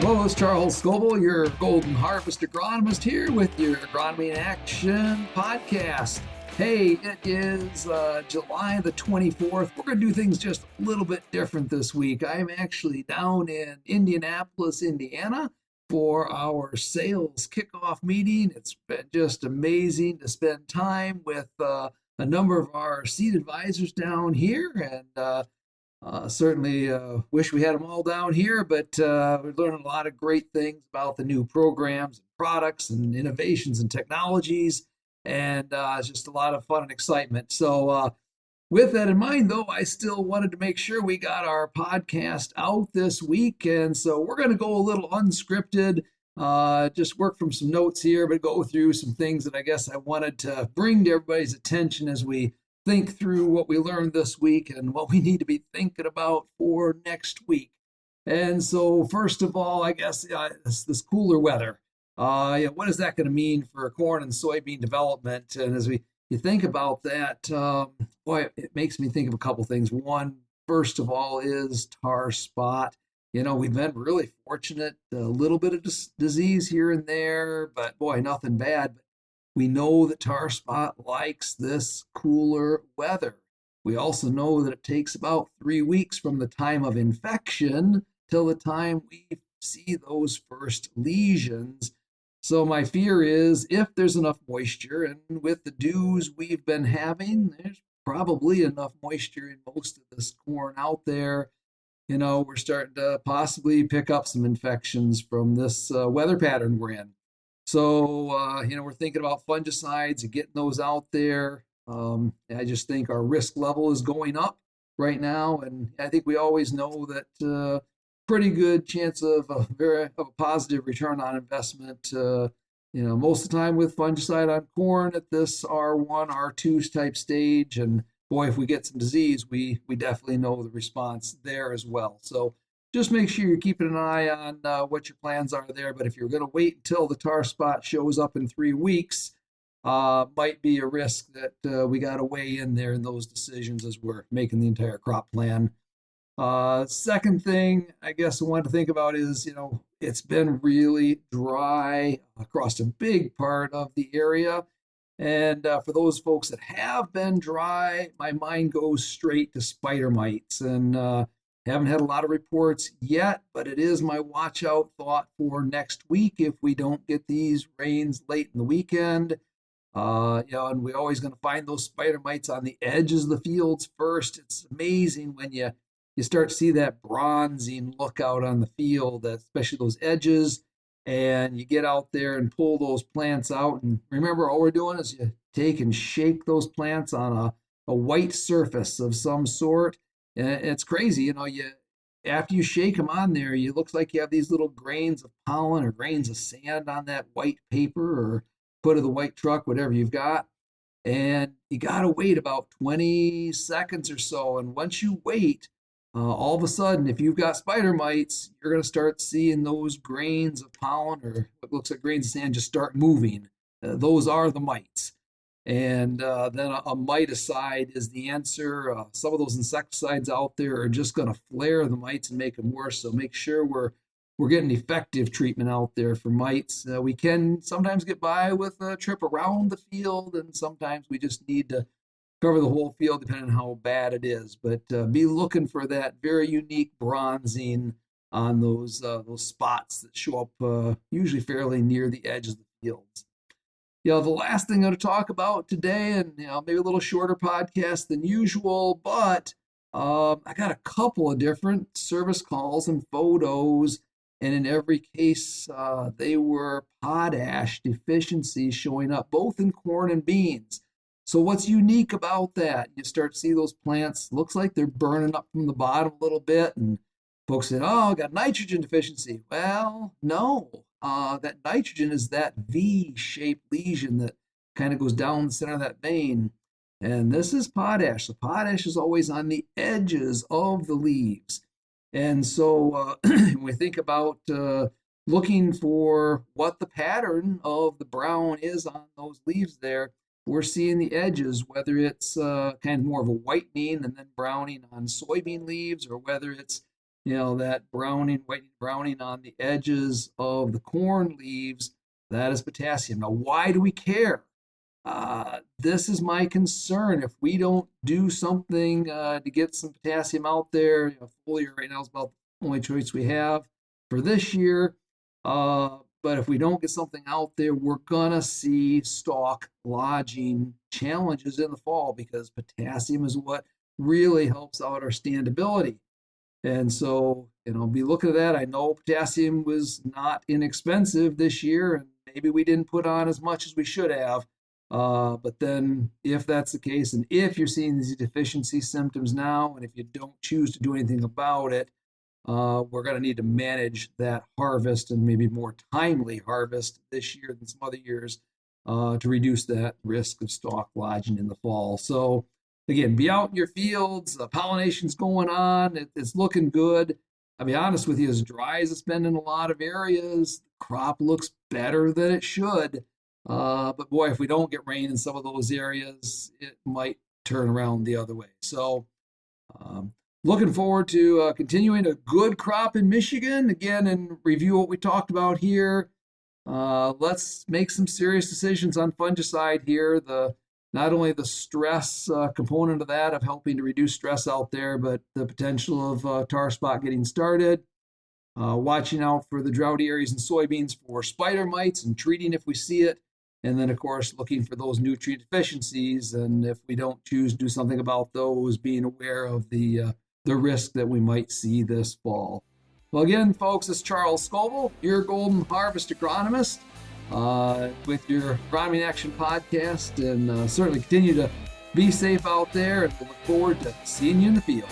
Hello, it's Charles Scoble, your Golden Harvest agronomist here with your Agronomy In Action podcast. Hey, it is July the 24th. We're going to do things just a little bit different this week. I'm actually down in Indianapolis, Indiana for our sales kickoff meeting. It's been just amazing to spend time with a number of our seed advisors down here, and certainly wish we had them all down here, but we're learning a lot of great things about the new programs and products and innovations and technologies, and it's just a lot of fun and excitement. So, with that in mind, though, I still wanted to make sure we got our podcast out this week, and so we're going to go a little unscripted. Just work from some notes here, but go through some things that I guess I wanted to bring to everybody's attention as we think through what we learned this week and what we need to be thinking about for next week. And so, first of all, I guess this cooler weather. What is that going to mean for corn and soybean development? And as you think about that, boy, it makes me think of a couple things. One, first of all, is tar spot. We've been really fortunate, a little bit of disease here and there, but boy, nothing bad. We know that tar spot likes this cooler weather. We also know that it takes about 3 weeks from the time of infection till the time we see those first lesions. So my fear is if there's enough moisture, and with the dews we've been having, there's probably enough moisture in most of this corn out there. We're starting to possibly pick up some infections from this weather pattern we're in. So, we're thinking about fungicides and getting those out there. I just think our risk level is going up right now. And I think we always know that pretty good chance of a positive return on investment. Most of the time with fungicide on corn at this R1, R2 type stage. And boy, if we get some disease, we definitely know the response there as well. So, just make sure you're keeping an eye on what your plans are there. But if you're going to wait until the tar spot shows up in 3 weeks, might be a risk that we got to weigh in there in those decisions as we're making the entire crop plan. Second thing I guess I wanted to think about is, it's been really dry across a big part of the area. And for those folks that have been dry, my mind goes straight to spider mites. And haven't had a lot of reports yet, but it is my watch out thought for next week if we don't get these rains late in the weekend. And we're always going to find those spider mites on the edges of the fields first. It's amazing when you start to see that bronzing look out on the field, especially those edges, and you get out there and pull those plants out. And remember, all we're doing is you take and shake those plants on a white surface of some sort. And it's crazy, after you shake them on there, it looks like you have these little grains of pollen or grains of sand on that white paper or foot of the white truck, whatever you've got. And you got to wait about 20 seconds or so. And once you wait, all of a sudden, if you've got spider mites, you're going to start seeing those grains of pollen or what looks like grains of sand just start moving. Those are the mites. And then a miticide is the answer. Some of those insecticides out there are just going to flare the mites and make them worse. So make sure we're getting effective treatment out there for mites. We can sometimes get by with a trip around the field, and sometimes we just need to cover the whole field depending on how bad it is. But be looking for that very unique bronzing on those spots that show up usually fairly near the edge of the fields. The last thing I'm going to talk about today, and maybe a little shorter podcast than usual, but I got a couple of different service calls and photos, and in every case, they were potash deficiencies showing up both in corn and beans. So what's unique about that? You start to see those plants, looks like they're burning up from the bottom a little bit, and folks said, "Oh, I got nitrogen deficiency." Well, no. That nitrogen is that V-shaped lesion that kind of goes down the center of that vein. And this is potash. So potash is always on the edges of the leaves. And so when we think about looking for what the pattern of the brown is on those leaves there, we're seeing the edges, whether it's kind of more of a whitening and then browning on soybean leaves, or whether it's that white browning on the edges of the corn leaves, that is potassium. Now, why do we care? This is my concern. If we don't do something to get some potassium out there, foliar right now is about the only choice we have for this year. But if we don't get something out there, we're gonna see stalk lodging challenges in the fall because potassium is what really helps out our standability. And so, be looking at that. I know potassium was not inexpensive this year, and maybe we didn't put on as much as we should have. But then, if that's the case, and if you're seeing these deficiency symptoms now, and if you don't choose to do anything about it, we're going to need to manage that harvest and maybe more timely harvest this year than some other years to reduce that risk of stalk lodging in the fall. So, again, be out in your fields. Pollination's going on. It's looking good. I'll be honest with you, as dry as it's been in a lot of areas, the crop looks better than it should. But boy, if we don't get rain in some of those areas, it might turn around the other way. So, looking forward to continuing a good crop in Michigan again and review what we talked about here. Let's make some serious decisions on fungicide here. Not only the stress component of that, of helping to reduce stress out there, but the potential of tar spot getting started. Watching out for the droughty areas in soybeans for spider mites and treating if we see it. And then, of course, looking for those nutrient deficiencies. And if we don't choose to do something about those, being aware of the risk that we might see this fall. Well, again, folks, it's Charles Scoble, your Golden Harvest agronomist, with your Agronomy In Action podcast. And certainly continue to be safe out there. And we look forward to seeing you in the field.